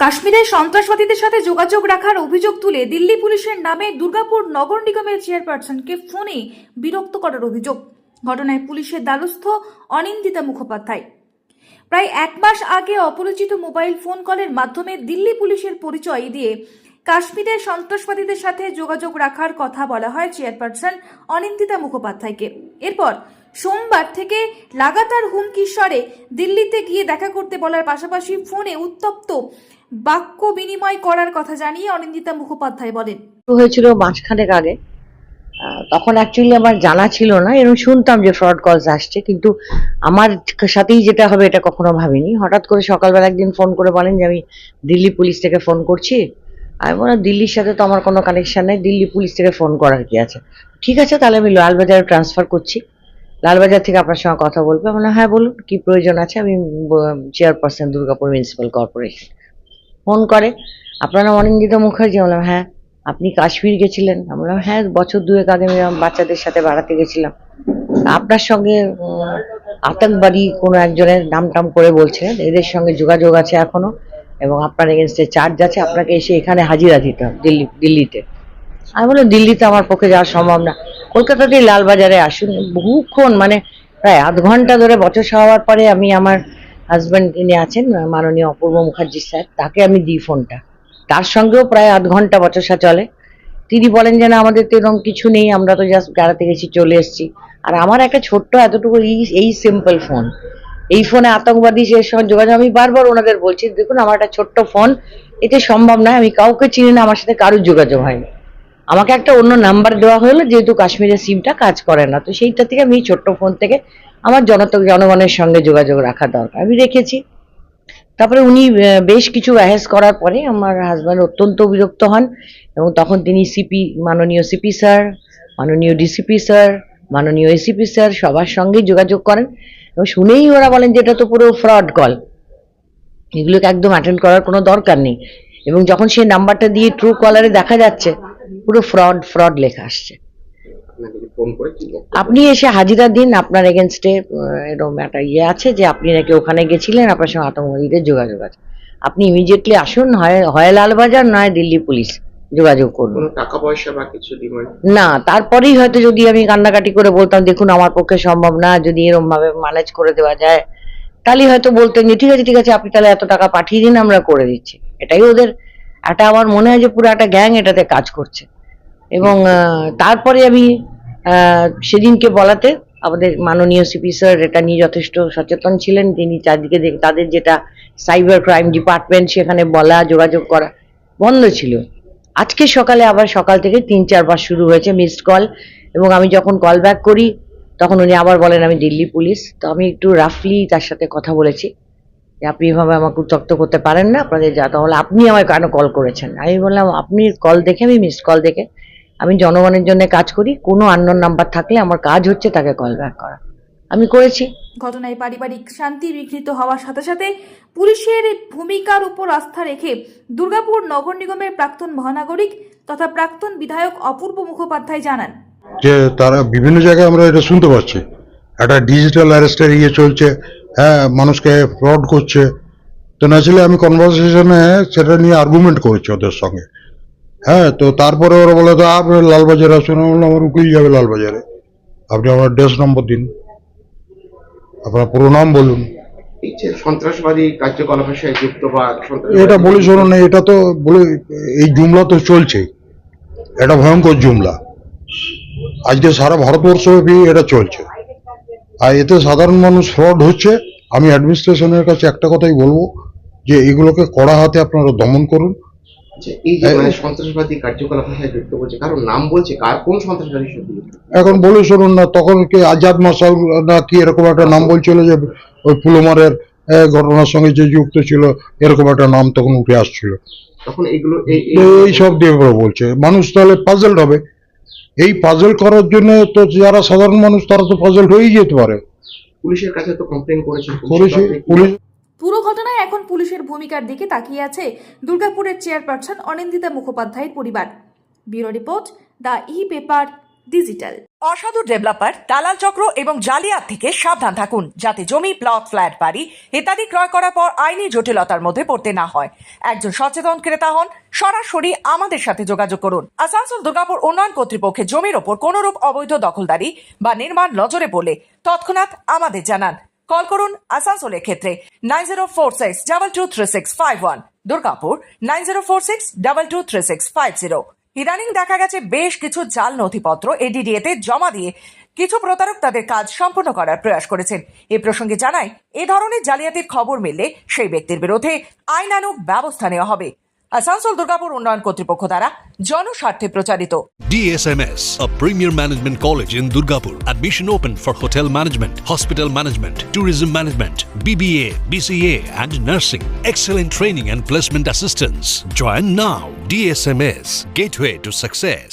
কাশ্মীরে সন্ত্রাসবাদীদের সাথে যোগাযোগ রাখার অভিযোগ তুলে দিল্লি পুলিশের নামে দুর্গাপুর নগর নিগমের চেয়ারপারসনকে ফোনে বিরক্ত করার অভিযোগ। ঘটনায় পুলিশের দ্বারস্থ অনিন্দিতা মুখোপাধ্যায়। প্রায় এক মাস আগে অপরিচিত মোবাইল ফোন কলের মাধ্যমে দিল্লি পুলিশের পরিচয় দিয়ে কাশ্মীরের সন্ত্রাসবাদীদের সাথে যোগাযোগ রাখার কথা বলা হয় চেয়ারপারসন অনিন্দিতা মুখোপাধ্যায়কে। এরপর সোমবার থেকে লাগাতার হুমকির স্বরে দিল্লিতে গিয়ে দেখা করতে বলার পাশাপাশি ফোনে উত্তপ্ত বাক্য বিনিময় করার কথা জানিয়ে অনিন্দিতা মুখোপাধ্যায় বলেন, হয়েছিল মাসখানেক আগে। তখন অ্যাকচুয়ালি আমার জানা ছিল না, এরকম শুনতাম যে ফ্রড কলস আসছে, কিন্তু আমার সাথেই যেটা হবে এটা কখনো ভাবিনি। হঠাৎ করে সকালবেলা একদিন ফোন করে বলেন যে আমি দিল্লি পুলিশ থেকে ফোন করছি। আমি বললাম দিল্লির সাথে তো আমার কোনো কানেকশন নেই, দিল্লি পুলিশ থেকে ফোন করার কি আছে। ঠিক আছে, তাহলে আমি লালবাজারে ট্রান্সফার করছি, লালবাজার থেকে আপনার সঙ্গে কথা বলবো। আমি বললাম হ্যাঁ বলুন, কি প্রয়োজন আছে। আমি chairperson Durgapur municipal corporation. Phone করে, আপনার নাম অনিন্দিতা মুখার্জি? বললাম হ্যাঁ। আপনি কাশ্মীর গেছিলেন? আমি বললাম হ্যাঁ, বছর দুয়েক আগে আমি বাচ্চাদের সাথে বেড়াতে গেছিলাম। আপনার সঙ্গে আতঙ্কবাদী কোনো একজনের নাম টাম করে বলছিলেন, এদের সঙ্গে যোগাযোগ আছে এখনো এবং আপনার এগেনস্টে চার্জ আছে, আপনাকে এসে এখানে হাজিরা দিতে হবে দিল্লিতে। আমি বললাম দিল্লিতে আমার পক্ষে যাওয়া সম্ভব না, কলকাতাতেই লালবাজারে আসুন। বহুক্ষণ, মানে প্রায় আধ ঘন্টা ধরে বচসা হওয়ার পরে আমি আমার হাজব্যান্ড যিনি আছেন মাননীয় অপূর্ব মুখার্জি স্যার, তাকে আমি দিই ফোনটা। তার সঙ্গেও প্রায় আধ ঘন্টা বচসা চলে। তিনি বলেন যে না, আমাদের তো এরকম কিছু নেই, আমরা তো জাস্ট বেড়াতে গেছি, চলে এসেছি। আর আমার একটা ছোট্ট এতটুকু এই সিম্পল ফোন, এই ফোনে আতঙ্কবাদী সে সঙ্গে যোগাযোগ। আমি বারবার ওনাদের বলছি দেখুন আমার একটা ছোট্ট ফোন, এতে সম্ভব নয়, আমি কাউকে চিনি না, আমার সাথে কারোর যোগাযোগ হয়নি। আমাকে একটা অন্য নাম্বার দেওয়া হলো, যেহেতু কাশ্মীরের সিমটা কাজ করে না, তো সেইটা থেকে আমি ছোট্ট ফোন থেকে আমার জনগণের সঙ্গে যোগাযোগ রাখা দরকার, আমি রেখেছি। তারপরে উনি বেশ কিছু অ্যাহেস করার পরে আমার হাজব্যান্ড অত্যন্ত বিরক্ত হন এবং তখন তিনি মাননীয় সিপি স্যার, মাননীয় ডিসিপি স্যার, মাননীয় এসিপি স্যার সবার সঙ্গেই যোগাযোগ করেন এবং শুনেই ওরা বলেন যে এটা তো পুরো ফ্রড কল, এগুলোকে একদম অ্যাটেন্ড করার কোনো দরকার নেই। এবং যখন সেই নাম্বারটা দিয়ে ট্রু কলারে দেখা যাচ্ছে পুরো ফ্রড লেখা আসছে। আপনি এসে হাজিরা দিন, আপনার এগেনস্টে এরকম একটা আছে যে আপনি নাকি ওখানে গেছিলেন, আপনার সঙ্গে আতঙ্কবাদীদের যোগাযোগ আছে, আপনি ইমিডিয়েটলি আসুন, হয় লালবাজার নয় দিল্লি পুলিশ যোগাযোগ করুন। টাকা পয়সা বা কিছু ডিমান্ড না, তারপরেই হয়তো যদি আমি কান্নাকাটি করে বলতাম দেখুন আমার পক্ষে সম্ভব না, যদি এরকম ভাবে ম্যানেজ করে দেওয়া যায়, তাহলে হয়তো বলতেন যে ঠিক আছে আপনি তাহলে এত টাকা পাঠিয়ে দিন, আমরা করে দিচ্ছি। এটাই ওদের একটা, আমার মনে হয় যে পুরো একটা গ্যাং এটাতে কাজ করছে। এবং তারপরে আমি সেদিনকে বলাতে আমাদের মাননীয় সিপি স্যার এটা নিয়ে যথেষ্ট সচেতন ছিলেন। তিনি চারদিকে তাদের যেটা সাইবার ক্রাইম ডিপার্টমেন্ট, সেখানে বলা যোগাযোগ করা বন্ধ ছিল। আজকে সকালে আবার সকাল থেকে 3-4 বার শুরু হয়েছে মিসড কল, এবং আমি যখন কল ব্যাক করি তখন উনি আবার বলেন আমি দিল্লি পুলিশ। তো আমি একটু রাফলি তার সাথে কথা বলেছি যে আপনি এভাবে আমাকে উত্ত্যক্ত করতে পারেন না, আপনাদের যা, তাহলে আপনি আমায় কেন কল করেছেন। আমি বললাম আপনি কল দেখে, আমি মিসড কল দেখে, আমি জনগণের জন্য কাজ করি, কোনো আননোন নাম্বার থাকলে আমার কাজ হচ্ছে তাকে কল ব্যাক করা, আমি করেছি। ঘটনায় পারিবারিক শান্তি বিঘ্নিত হওয়ার সাথে সাথে পুলিশের ভূমিকার উপর আস্থা রেখে দুর্গাপুর নগর নিগমের প্রাক্তন মহানাগরিক তথা প্রাক্তন বিধায়ক অপূর্ব মুখোপাধ্যায় জানান যে তারা বিভিন্ন জায়গায় আমরা এটা শুনতে পাচ্ছি, একটা ডিজিটাল অ্যারেস্টের চলছে, হ্যাঁ মানুষকে ফ্রড করছে। তো ন্যাচুরালি আমি কনভারসেশনে সেটা নিয়ে আর্গুমেন্ট করেছি ওদের সঙ্গে। হ্যাঁ, তো তারপরে ওরা বলে তো আপনি লালবাজারে আসুন। আমার উকিল যাবে লালবাজারে, আপনি আমার ড্রেস নম্বর দিন, আপনার পুরো নাম বলুন। এই যে সন্ত্রাসবাদী কার্যকলাপের সাথে যুক্ত বা এটা বলে শুনুন, এটা তো বলে এই জুমলা তো চলছেই, এটা ভয়ঙ্কর জুমলা, আজকে সারা ভারতবর্ষব্যাপী এটা চলছে। আর এতে সাধারণ মানুষ ফ্রড হচ্ছে। আমি অ্যাডমিনিস্ট্রেশনের কাছে একটা কথাই বলবো যে এগুলোকে কড়া হাতে আপনারা দমন করুন। এই যে সন্ত্রাসবাদী কার্যকলাপের সাথে যুক্ত বলছে, কারণ নাম বলছে, কোন সন্ত্রাসবাদী সাথে এখন বলে শুনুন না, তখন কি আজাদ মাসাল না কি এরকম একটা নাম বলছিল যে ওই পুলমারের ঘটনার সঙ্গে যে যুক্ত ছিল, এরকম একটা নাম তখন উঠে আসছিল। তখন এগুলো এই সব দিয়ে বলছে, মানুষ তাহলে পাজলড হবে। এই পাজল করার জন্য তো যারা সাধারণ মানুষ তারা তো পাজল হয়েই যেতে পারে। পুলিশের কাছে তো কমপ্লেন করেছে পুলিশ। পুরো ঘটনায় এখন পুলিশের ভূমিকার দিকে তাকিয়ে আছে দুর্গাপুরের চেয়ারপারসন অনিন্দিতা মুখোপাধ্যায়ের পরিবার। Bureau report, the e paper digital. অসাধু ডেভেলপার, দালাল চক্র এবং জালিয়াত থেকে সাবধান থাকুন, যাতে জমি, প্লট, ফ্ল্যাট, বাড়ি ইত্যাদি ক্রয় করার পর আইনি জটিলতার মধ্যে পড়তে না হয়। একজন সচেতন ক্রেতা হন, সরাসরি আমাদের সাথে যোগাযোগ করুন। আসানসোল দুর্গাপুর উন্নয়ন কর্তৃপক্ষের জমির ওপর কোনরূপ অবৈধ দখলদারি বা নির্মাণ নজরে পড়লে তৎক্ষণাৎ আমাদের জানান। কল করুন আসানসোলের ক্ষেত্রে 9046223651, দুর্গাপুর 9046223650। ইদানিং দেখা গেছে বেশ কিছু জাল নথিপত্র এডিডিএতে জমা দিয়ে কিছু প্রতারক তাদের কাজ সম্পূর্ণ করার প্রয়াস করেছেন। এ প্রসঙ্গে জানাই, এ ধরনের জালিয়াতির খবর মিললে সেই ব্যক্তির বিরুদ্ধে আইনানুগ ব্যবস্থা নেওয়া হবে। আসানসোল দুর্গাপুর উন্নয়ন কর্তৃপক্ষ দ্বারা জনস্বার্থে প্রচারিত। DSMS, a premier management college in Durgapur. Admission open for hotel management, hospital management, tourism management, BBA, BCA and nursing. Excellent training and placement assistance. Join now. DSMS, gateway to success.